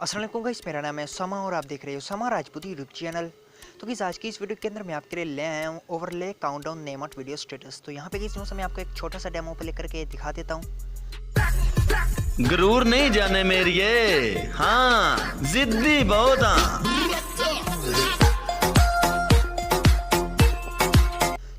अस्सलाम वालेकुम गाइस, मेरा नाम है उसामा और आप देख रहे हो उसामा राजपूत यूट्यूब चैनल। तो गाइस आज की इस वीडियो के अंदर मैं आपके लिए ले आया हूँ overlay countdown name out video status. तो यहाँ पे गाइस जो मैं आपको एक छोटा सा डेमो पे लेकर के दिखा देता हूँ। गुरूर नहीं जाने मेरी ये, हाँ जिद्दी बहुत हाँ।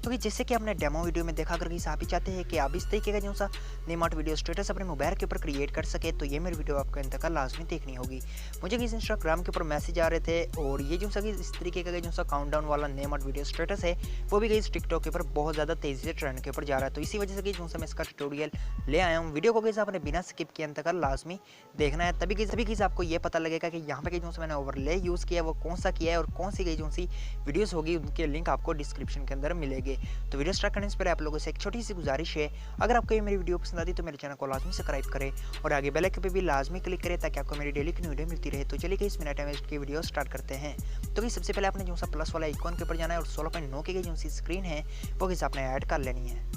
तो कि जैसे कि आपने डेमो वीडियो में देखा, अगर आप ही चाहते हैं कि आप इस तरीके का जो सा नेम आउट वीडियो स्टेटस अपने मोबाइल के ऊपर क्रिएट कर सके, तो ये मेरी वीडियो आपको अंत तक लाजमी देखनी होगी। मुझे किसी इंस्टाग्राम के ऊपर मैसेज आ रहे थे और ये जो सा इस तरीके का जो सा काउंटडाउन वाला नेम आउट वीडियो स्टेटस है वो भी इस टिकटॉक के ऊपर बहुत ज़्यादा तेज़ी से ट्रेंड के ऊपर जा रहा है। तो इसी वजह से जो सा मैं इसका ट्यूटोरियल ले आया हूँ। वीडियो को आपने बिना स्किप किए अंत तक लाजमी देखना है, तभी आपको ये पता लगेगा कि यहाँ पे जो सा मैंने ओवरले यूज़ किया है वो कौन सा किया है और कौन सी जो सी वीडियोज़ होगी उनके लिंक आपको डिस्क्रिप्शन के अंदर मिलेगी। तो वीडियो स्टार्ट करने से पहले आप लोगों से एक छोटी सी गुजारिश है, अगर आपको ये मेरी वीडियो पसंद आती तो मेरे चैनल को लाजमी सब्सक्राइब करें और आगे बेल आइकन पे भी लाजमी क्लिक करें ताकि आपको मेरी डेली की वीडियो मिलती रहे। तो चलिए कि इस मिनट टाइम वेस्ट की वीडियो स्टार्ट करते हैं। तो कि सबसे पहले आपने जो सा प्लस वाला आइकॉन के ऊपर जाना है और 16.9 की जो सी स्क्रीन है वो किस आपने ऐड कर लेनी है।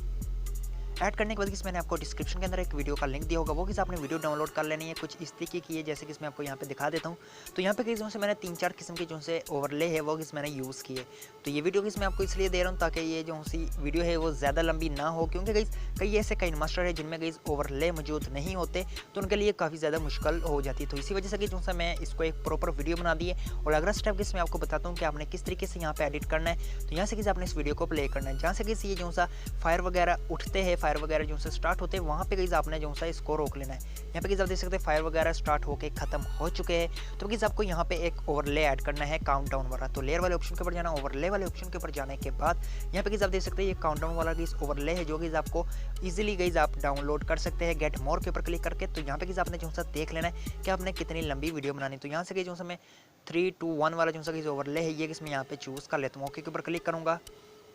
ऐड करने के बाद मैंने आपको डिस्क्रिप्शन के अंदर एक वीडियो का लिंक दिया होगा, वो किस आपने वीडियो डाउनलोड कर लेनी है। कुछ इस तरीके की है जैसे कि मैं आपको यहाँ पे दिखा देता हूँ। तो यहाँ पे किसी से मैंने 3-4 किस्म के जो से ओवरले है वो मैंने यूज़ किए। तो ये वीडियो मैं आपको इसलिए दे रहा हूँ ताकि ये जो सी वीडियो है वो ज़्यादा लंबी ना हो, क्योंकि कई ऐसे काइनमास्टर है जिनमें ओवरले मौजूद नहीं होते तो उनके लिए काफ़ी ज़्यादा मुश्किल हो जाती है। तो इसी वजह से जो सा मैं इसको एक प्रॉपर वीडियो बना दी है और अगला स्टेप मैं आपको बताता हूँ कि आपने किस तरीके से यहाँ पे एडिट करना है। तो यहाँ से आपने इस वीडियो को प्ले करना है, जहाँ से ये जो सा फायर वगैरह उठते हैं, फायर वगैरह जो सा स्टार्ट होते हैं, वहाँ पे आपने जो सा इसको रोक लेना है। यहाँ पे आप देख सकते हैं फायर वगैरह स्टार्ट होके खत्म हो चुके हैं। तो आपको यहाँ पे एक ओवरले ऐड करना है काउंटडाउन वाला। तो लेयर वाले ऑप्शन के ऊपर जाना, ओवरले वाले ऑप्शन के ऊपर जाने के बाद यहाँ पे आप देख सकते हैं ये काउंटडाउन वाला ओवरले है जो आपको इजीली आप डाउनलोड कर सकते हैं गेट मोर के ऊपर क्लिक करके। तो यहाँ पे आपने जो सा देख लेना है कि आपने कितनी लंबी वीडियो बनानी। तो यहाँ से जो सा मैं 3, 2, 1 वाला जो सा ओवरले है ये मैं यहाँ पे चूज़ कर लेता हूँ। ओके के ऊपर क्लिक करूँगा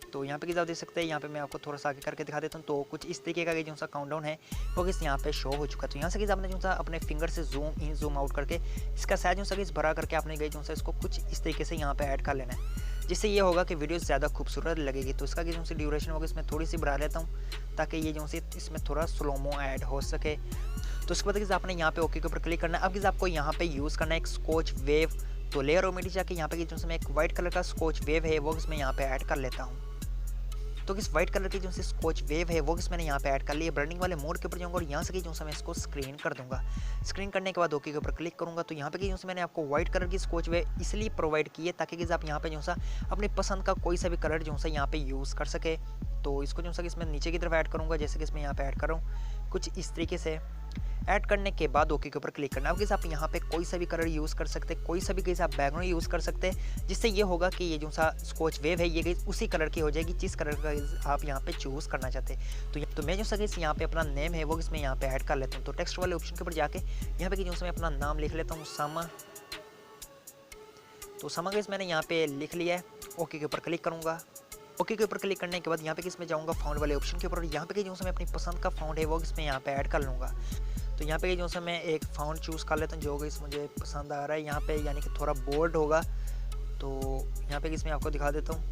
तो यहाँ पे आप देख सकते हैं, यहाँ पे मैं आपको थोड़ा सा आगे करके दिखा देता हूँ। तो कुछ इस तरीके का जो सा काउंटडाउन है वो यहाँ पे शो हो चुका है। तो यहाँ से आपने जो सा अपने फिंगर से जूम इन जूम आउट करके इसका साइज जो सा भरा करके आपने जो सा इसको कुछ इस तरीके से यहाँ पे ऐड कर लेना है, जिससे ये होगा कि वीडियो ज़्यादा खूबसूरत लगेगी। तो इसका जो सी ड्यूरेशन होगा इसमें थोड़ी सी बढ़ा लेता हूँ ताकि ये जो सी इसमें थोड़ा स्लोमो ऐड हो सके। तो उसके बाद आपने यहाँ पे ओके के ऊपर क्लिक करना है। अब आपको यहाँ पे यूज़ करना है एक स्कॉच वेव। तो लेयर और मीडिया जाके यहाँ पे जो मैं एक वाइट कलर का स्कॉच वेव है वो इसमें यहाँ पे ऐड कर लेता हूँ। तो इस वाइट कलर की जो सी स्कॉच वेव है वो मैंने यहाँ पे ऐड कर लिया। ब्रांडिंग वाले मोड के ऊपर जाऊँगा और यहाँ से जो मैं इसको स्क्रीन कर दूंगा। स्क्रीन करने के बाद ओके के ऊपर क्लिक करूँगा। तो यहाँ पे जो मैंने आपको व्हाइट कलर की स्कॉच वेव इसलिए प्रोवाइड की है ताकि आप यहाँ पे जो सा अपनी पसंद का कोई सा भी कलर जो सा यहाँ पे यूज़ कर सके। तो इसको जो सा इसमें नीचे की तरफ ऐड करूँगा, जैसे कि इसमें यहाँ पे ऐड कर रहा हूँ कुछ इस तरीके से। ऐड करने के बाद ओके के ऊपर क्लिक करना। अब आप यहाँ पे कोई सा भी कलर यूज़ कर सकते हैं, कोई सा भी आप बैकग्राउंड यूज़ कर सकते हैं, जिससे ये होगा कि ये जो सा स्कॉच वेव है ये उसी कलर की हो जाएगी जिस कलर का आप यहाँ पे चूज़ करना चाहते हैं। तो मैं जो सा यहाँ पे अपना नेम है वो इसमें यहाँ पे ऐड कर लेता हूँ। तो टेक्स्ट वाले ऑप्शन के ऊपर जाके यहाँ पे जो मैं अपना नाम लिख लेता हूँ उसामा। तो उसामा मैंने यहाँ पे लिख लिया है। ओके के ऊपर क्लिक करूँगा। ओके के ऊपर क्लिक करने के बाद यहाँ पे इसमें जाऊँगा फाउंड वाले ऑप्शन के ऊपर और यहाँ पे जो मैं अपनी पसंद का फाउंड है वो इसमें यहाँ पे ऐड कर लूँगा। तो यहाँ पे जो सा मैं एक फाउंड चूज़ कर लेता हूँ जो मुझे पसंद आ रहा है यहाँ पे, यानी कि थोड़ा बोल्ड होगा। तो यहाँ पे इसमें आपको दिखा देता हूँ,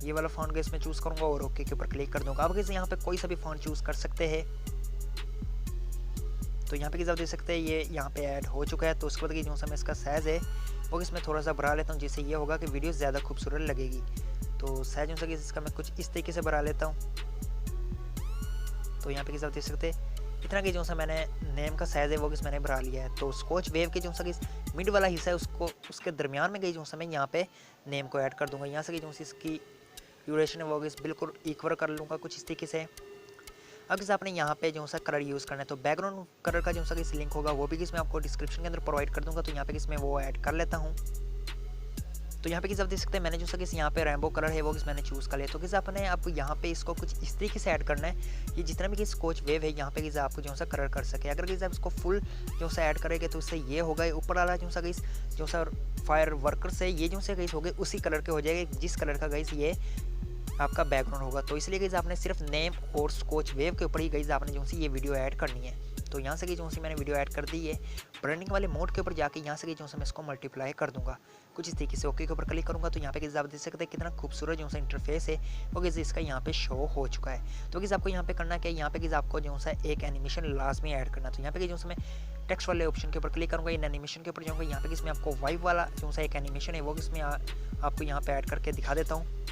ये वाला फाउंड का इसमें चूज़ करूँगा और ओके के ऊपर क्लिक कर दूँगा। अब यहाँ पे कोई सा भी फाउंड चूज़ कर सकते हैं। तो यहाँ पे आप देख सकते हैं ये यहाँ पे ऐड हो चुका है। तो उसके बाद जो सा मैं इसका साइज़ है वो इसमें थोड़ा सा बढ़ा लेता हूँ, जिससे ये होगा कि वीडियो ज़्यादा खूबसूरत लगेगी। तो साइज जो सा इसका मैं कुछ इस तरीके से बढ़ा लेता हूँ। तो यहाँ पे आप देख सकते हैं इतना कि जो सा मैंने नेम का साइज़ है वो मैंने बढ़ा लिया है। तो स्कॉच वेव के जो सा मिड वाला हिस्सा है उसको उसके दरमियान में जो सा मैं यहाँ पे नेम को ऐड कर दूँगा। यहाँ से जो सी इसकी ड्यूरेशन है वो बिल्कुल इक्वल कर लूँगा कुछ इस तरीके से। अब आपने यहाँ पे जो सा कलर यूज़ करना है। तो बैकग्राउंड कलर का जो सा लिंक होगा वो भी मैं आपको डिस्क्रिप्शन के अंदर प्रोवाइड कर दूँगा। तो यहाँ पे मैं वो ऐड कर लेता हूँ। तो यहाँ पे आप देख सकते हैं मैंने जो सा यहाँ पे रेनबो कलर है वो मैंने चूज़ कर लिया। तो आपने आप यहाँ पे इसको कुछ इस तरीके से ऐड करना है, ये जितना भी स्कॉच वेव है यहाँ पे आपको जो सा कलर कर सके। अगर आप इसको फुल जो सा ऐड करेंगे तो उससे ये होगा ऊपर वाला जो सा फायर वर्कर से ये जो सा हो गए उसी कलर के हो जाएगा जिस कलर का ये आपका बैकग्राउंड होगा। तो इसलिए आपने सिर्फ नेम और स्कॉच वेव के ऊपर ही आपने जो सी ये वीडियो ऐड करनी है। तो यहाँ से जो मैंने वीडियो ऐड कर दी है। ब्रांडिंग वाले मोड के ऊपर जाके यहाँ से जो मैं इसको मल्टीप्लाई कर दूँगा कुछ इस तरीके से। ओके के ऊपर क्लिक करूँगा तो यहाँ पे आप देख सकते हैं कितना खूबसूरत जो सा इंटरफेस है वो इसका यहाँ पे शो हो चुका है। तो आपको यहाँ पे करना क्या है, यहाँ पे आपको जो सा एक एनिमेशन लाजमी ऐड करना। तो यहाँ पे जो मैं टेक्स्ट वाले ऑप्शन के ऊपर क्लिक करूँगा, इन एनिमेशन के ऊपर जाऊँगा। यहाँ पे इसमें आपको वाइब वाला जो सा एक एनिमेशन है वो इसमें आपको यहाँ पे ऐड करके दिखा देता हूँ।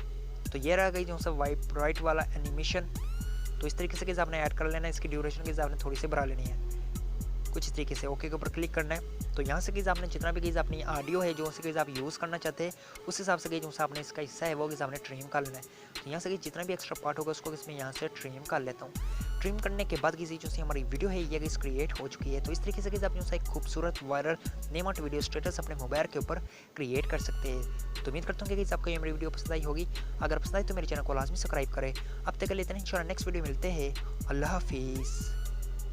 तो ये रह गई जो सा वाइब राइट वाला एनिमेशन। तो इस तरीके से आपने ऐड कर लेना है। इसकी ड्यूरेशन की आपने थोड़ी सी बढ़ा लेनी है कुछ इस तरीके से। ओके के ऊपर क्लिक करना है। तो यहाँ से आपने जितना भी अपनी ऑडियो है जो से आप यूज़ करना चाहते हैं उस हिसाब से जो आपने इसका हिस्सा है वो आपने ट्रिम कर लेना है। तो यहाँ से जितना भी एक्स्ट्रा पार्ट होगा उसको इसमें यहाँ से ट्रिम कर लेता हूँ। ट्रिम करने के बाद जो हमारी वीडियो है ये क्रिएट हो चुकी है। तो इस तरीके से आप जो सा एक खूबसूरत वायरल नेमट वीडियो स्टेटस अपने मोबाइल के ऊपर क्रिएट कर सकते हैं। तो उम्मीद करता हूँ कि आपको ये मेरी वीडियो पसंद आई होगी। अगर पसंद आई तो मेरे चैनल को लाजमी सब्सक्राइब करें। अब तक के लिए इतना, इंशाल्लाह नेक्स्ट वीडियो मिलते हैं। अल्लाह हाफिज़।